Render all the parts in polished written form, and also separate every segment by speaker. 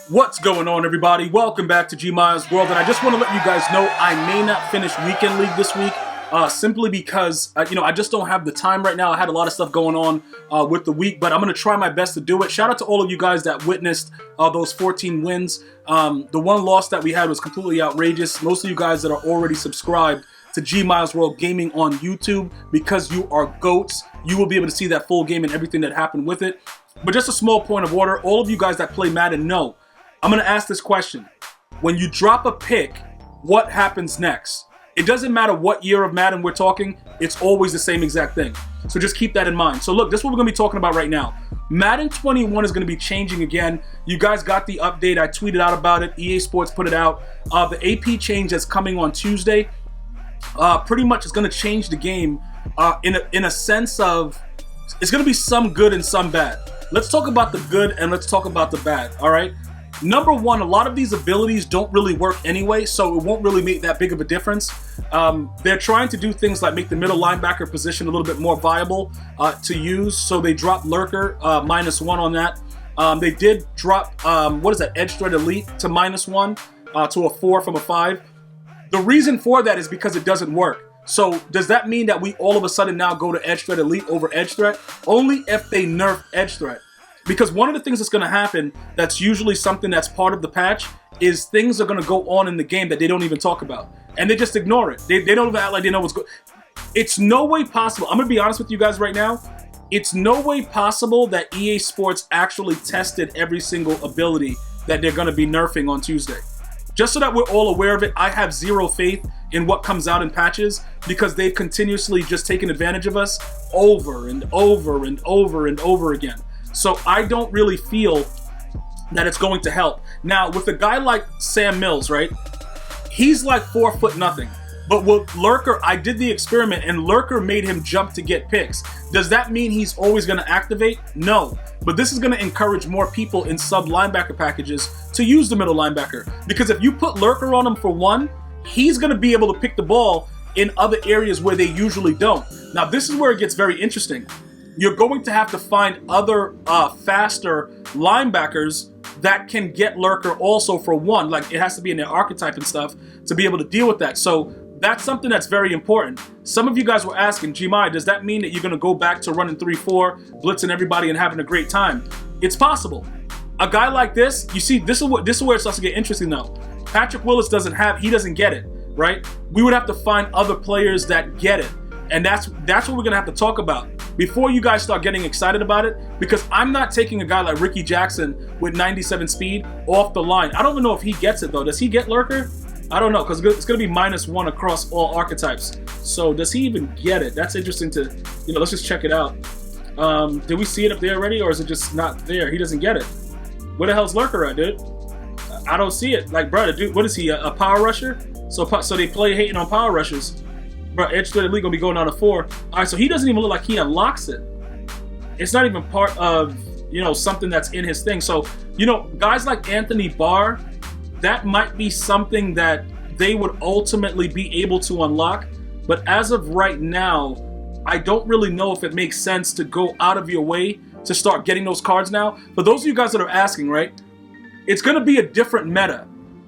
Speaker 1: What's going on, everybody? Welcome back to GmiasWorld, and I just want to let you guys know I may not finish Weekend League this week, simply because, I just don't have the time right now. I had a lot of stuff going on with the week, but I'm going to try my best to do it. Shout out to all of you guys that witnessed those 14 wins. The one loss that we had was completely outrageous. Most of you guys that are already subscribed to GmiasWorld Gaming on YouTube, because you are GOATs, you will be able to see that full game and everything that happened with it. But just a small point of order, all of you guys that play Madden know, I'm going to ask this question. When you drop a pick, what happens next? It doesn't matter what year of Madden we're talking, it's always the same exact thing. So just keep that in mind. So look, this is what we're going to be talking about right now. Madden 21 is going to be changing again. You guys got the update. I tweeted out about it. EA Sports put it out. The AP change that's coming on Tuesday, pretty much is going to change the game in a sense of, it's going to be some good and some bad. Let's talk about the good and let's talk about the bad, all right? Number one, a lot of these abilities don't really work anyway, so it won't really make that big of a difference. They're trying to do things like make the middle linebacker position a little bit more viable to use, so they dropped Lurker, -1 on that. They did drop, Edge Threat Elite to -1 to a 4 from a 5. The reason for that is because it doesn't work. So does that mean that we all of a sudden now go to Edge Threat Elite over Edge Threat? Only if they nerf Edge Threat. Because one of the things that's going to happen, that's usually something that's part of the patch, is things are going to go on in the game that they don't even talk about. And they just ignore it. They don't even act like they know what's going on. It's no way possible. I'm going to be honest with you guys right now. It's no way possible that EA Sports actually tested every single ability that they're going to be nerfing on Tuesday. Just so that we're all aware of it, I have zero faith in what comes out in patches because they've continuously just taken advantage of us over and over and over and over again. So I don't really feel that it's going to help. Now, with a guy like Sam Mills, right? He's like 4'0". But with Lurker, I did the experiment and Lurker made him jump to get picks. Does that mean he's always going to activate? No. But this is going to encourage more people in sub-linebacker packages to use the middle linebacker. Because if you put Lurker on him for 1, he's going to be able to pick the ball in other areas where they usually don't. Now, this is where it gets very interesting. You're going to have to find other faster linebackers that can get Lurker also for 1. Like, it has to be in their archetype and stuff to be able to deal with that. So that's something that's very important. Some of you guys were asking, Gmi, does that mean that you're going to go back to running 3-4, blitzing everybody and having a great time? It's possible. A guy like this, you see, this is where it starts to get interesting though. Patrick Willis doesn't get it, right? We would have to find other players that get it. And that's what we're going to have to talk about before you guys start getting excited about it, because I'm not taking a guy like Ricky Jackson with 97 speed off the line. I don't even know if he gets it, though. Does he get Lurker? I don't know, because it's going to be -1 across all archetypes. So does he even get it? That's interesting to, let's just check it out. Did we see it up there already, or is it just not there? He doesn't get it. Where the hell's Lurker at, dude? I don't see it. Like, brother, dude, what is he, a power rusher? So they play hating on power rushers. Bro, Edge Threat Elite gonna be going down to 4. All right, so he doesn't even look like he unlocks it. It's not even part of, something that's in his thing. So, guys like Anthony Barr, that might be something that they would ultimately be able to unlock. But as of right now, I don't really know if it makes sense to go out of your way to start getting those cards now. For those of you guys that are asking, right, it's gonna be a different meta.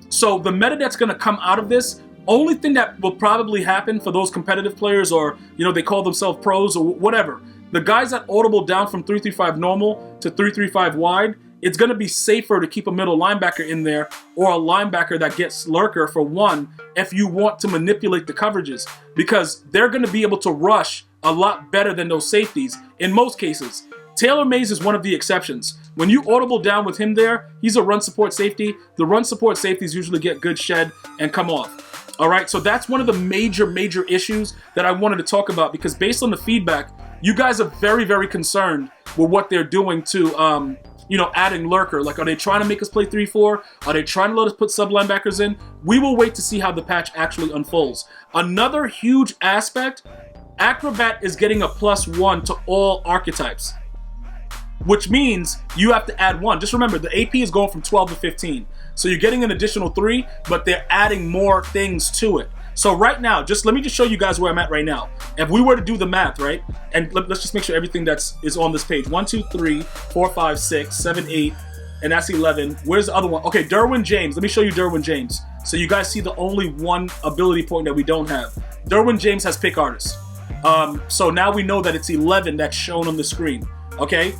Speaker 1: So the meta that's gonna come out of this, only thing that will probably happen for those competitive players, or they call themselves pros or whatever, the guys that audible down from 335 normal to 335 wide, it's going to be safer to keep a middle linebacker in there, or a linebacker that gets Lurker for 1 if you want to manipulate the coverages, because they're going to be able to rush a lot better than those safeties in most cases. Taylor Mays is one of the exceptions. When you audible down with him there, he's a run support safety. The run support safeties usually get good shed and come off. All right, so that's one of the major issues that I wanted to talk about, because based on the feedback, you guys are very, very concerned with what they're doing to, adding Lurker. Like, are they trying to make us play 3-4? Are they trying to let us put sub-linebackers in? We will wait to see how the patch actually unfolds. Another huge aspect, Acrobat is getting a +1 to all archetypes, which means you have to add 1. Just remember, the AP is going from 12 to 15. So you're getting an additional 3, but they're adding more things to it. So right now, let me show you guys where I'm at right now. If we were to do the math, right, and let's just make sure everything is on this page. 1, 2, 3, 4, 5, 6, 7, 8, and that's 11. Where's the other one? Okay, Derwin James. Let me show you Derwin James. So you guys see the only one ability point that we don't have. Derwin James has pick artist. So now we know that it's 11 that's shown on the screen, okay?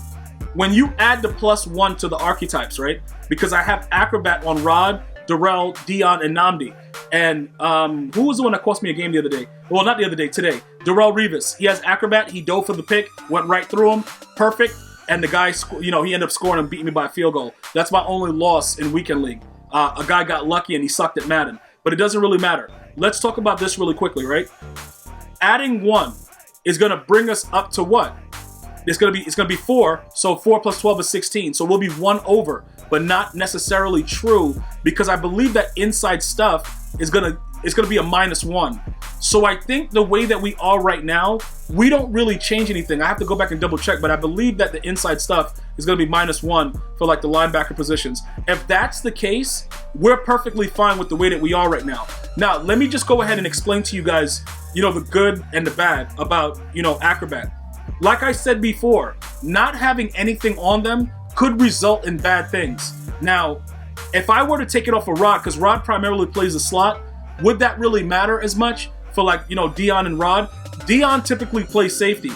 Speaker 1: When you add the +1 to the archetypes, right? Because I have Acrobat on Rod, Darrell, Dion, and Namdi. And who was the one that cost me a game the other day? Well, not the other day, today. Darrell Revis. He has Acrobat. He dove for the pick, went right through him. Perfect. And the guy, he ended up scoring and beating me by a field goal. That's my only loss in Weekend League. A guy got lucky and he sucked at Madden. But it doesn't really matter. Let's talk about this really quickly, right? Adding 1 is going to bring us up to what? It's going to be 4. So 4 plus 12 is 16. So we'll be 1 over. But not necessarily true, because I believe that inside stuff is gonna be a -1. So I think the way that we are right now, we don't really change anything. I have to go back and double check, but I believe that the inside stuff is gonna be -1 for like the linebacker positions. If that's the case, we're perfectly fine with the way that we are right now. Now, let me just go ahead and explain to you guys, the good and the bad about, Acrobat. Like I said before, not having anything on them could result in bad things. Now, if I were to take it off of Rod, because Rod primarily plays the slot, would that really matter as much for like, Dion and Rod? Dion typically plays safety.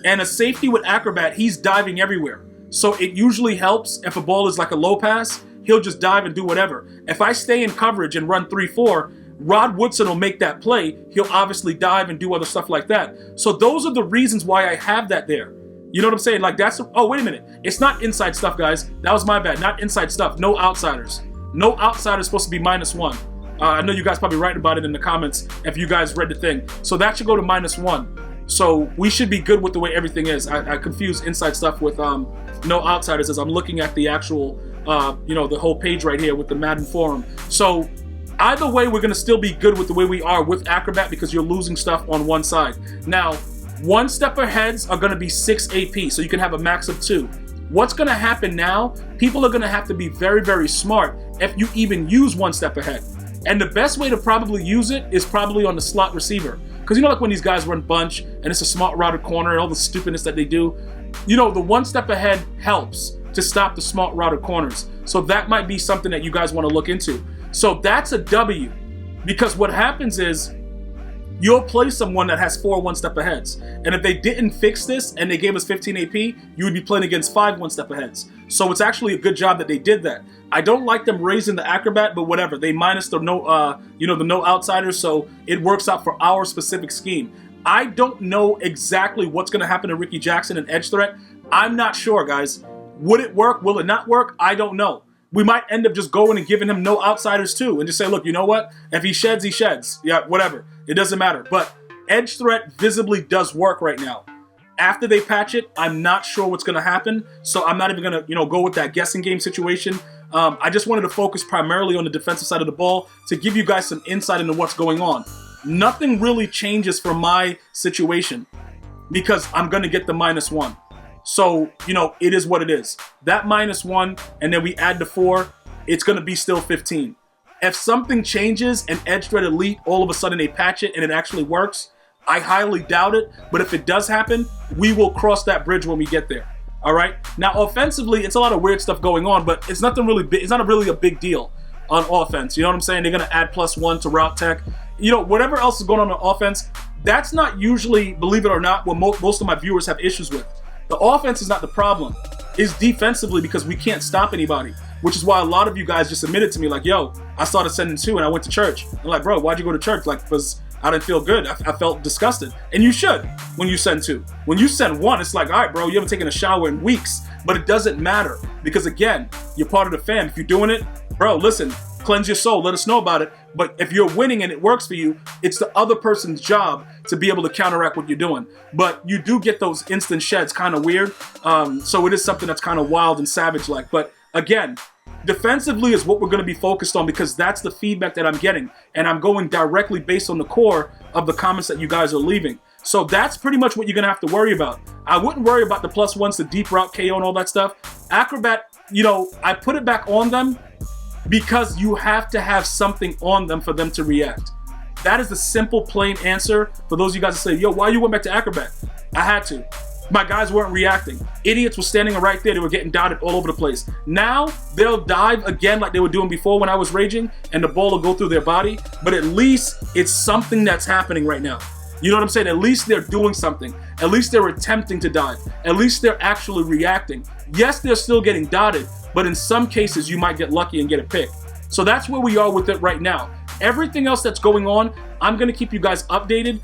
Speaker 1: And a safety with Acrobat, he's diving everywhere. So it usually helps if a ball is like a low pass, he'll just dive and do whatever. If I stay in coverage and run 3-4, Rod Woodson will make that play. He'll obviously dive and do other stuff like that. So those are the reasons why I have that there. You know what I'm saying? Like oh, wait a minute. It's not inside stuff, guys. That was my bad. Not inside stuff. No outsiders. No outsiders supposed to be -1. I know you guys probably writing about it in the comments if you guys read the thing. So that should go to -1. So we should be good with the way everything is. I confuse inside stuff with no outsiders as I'm looking at the actual, the whole page right here with the Madden forum. So either way, we're going to still be good with the way we are with Acrobat because you're losing stuff on one side. Now, 1 step aheads are going to be 6 AP, so you can have a max of 2. What's going to happen now, people are going to have to be very, very smart if you even use 1 step ahead. And the best way to probably use it is probably on the slot receiver. Because like when these guys run bunch and it's a smart routed corner and all the stupidness that they do, the 1 step ahead helps to stop the smart routed corners. So that might be something that you guys want to look into. So that's a W, because what happens is you'll play someone that has 4 1-step aheads. And if they didn't fix this and they gave us 15 AP, you would be playing against 5 1-step aheads. So it's actually a good job that they did that. I don't like them raising the Acrobat, but whatever. They minus the no outsiders, so it works out for our specific scheme. I don't know exactly what's going to happen to Ricky Jackson and edge threat. I'm not sure, guys. Would it work? Will it not work? I don't know. We might end up just going and giving him no outsiders too and just say, look, you know what? If he sheds, he sheds. Yeah, whatever. It doesn't matter. But edge threat visibly does work right now. After they patch it, I'm not sure what's going to happen. So I'm not even going to, go with that guessing game situation. I just wanted to focus primarily on the defensive side of the ball to give you guys some insight into what's going on. Nothing really changes for my situation because I'm going to get the -1. So, it is what it is. That -1, and then we add the 4, it's going to be still 15. If something changes and Edge Threat Elite, all of a sudden they patch it and it actually works, I highly doubt it. But if it does happen, we will cross that bridge when we get there. All right? Now, offensively, it's a lot of weird stuff going on, but it's nothing really big. It's not really a big deal on offense. You know what I'm saying? They're going to add +1 to route tech. Whatever else is going on offense, that's not usually, believe it or not, what most of my viewers have issues with. The offense is not the problem. It's defensively because we can't stop anybody, which is why a lot of you guys just admitted to me like, yo, I started sending 2 and I went to church. I'm like, bro, why'd you go to church? Like, because I didn't feel good. I felt disgusted. And you should when you send 2. When you send 1, it's like, all right, bro, you haven't taken a shower in weeks. But it doesn't matter because, again, you're part of the fam. If you're doing it, bro, listen, cleanse your soul. Let us know about it. But if you're winning and it works for you, it's the other person's job to be able to counteract what you're doing. But you do get those instant sheds kind of weird. So it is something that's kind of wild and savage-like. But again, defensively is what we're going to be focused on because that's the feedback that I'm getting. And I'm going directly based on the core of the comments that you guys are leaving. So that's pretty much what you're going to have to worry about. I wouldn't worry about the +1s, the deep route KO and all that stuff. Acrobat, I put it back on them because you have to have something on them for them to react. That is the simple, plain answer for those of you guys that say, yo, why you went back to Acrobat? I had to. My guys weren't reacting. Idiots were standing right there. They were getting dotted all over the place. Now, they'll dive again like they were doing before when I was raging, and the ball will go through their body. But at least it's something that's happening right now. You know what I'm saying? At least they're doing something. At least they're attempting to dive. At least they're actually reacting. Yes, they're still getting dotted, but in some cases, you might get lucky and get a pick. So that's where we are with it right now. Everything else that's going on, I'm going to keep you guys updated.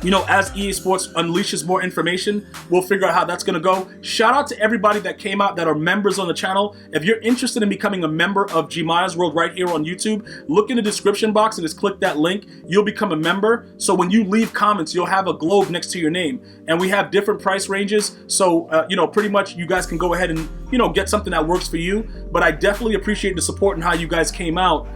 Speaker 1: You know, as EA Sports unleashes more information, we'll figure out how that's going to go. Shout out to everybody that came out that are members on the channel. If you're interested in becoming a member of GmiasWorld right here on YouTube, look in the description box and just click that link. You'll become a member. So when you leave comments, you'll have a globe next to your name. And we have different price ranges. So, you know, pretty much you guys can go ahead and, you know, get something that works for you. But I definitely appreciate the support and how you guys came out.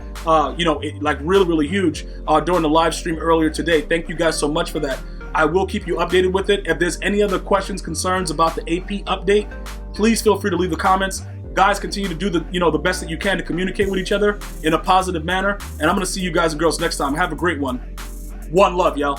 Speaker 1: You know, like really huge during the live stream earlier today. Thank you guys so much for that. I will keep you updated with it. If there's any other questions, concerns about the AP update, please feel free to leave the comments. Guys, continue to do the best that you can to communicate with each other in a positive manner. And I'm going to see you guys and girls next time. Have a great one. One love, y'all.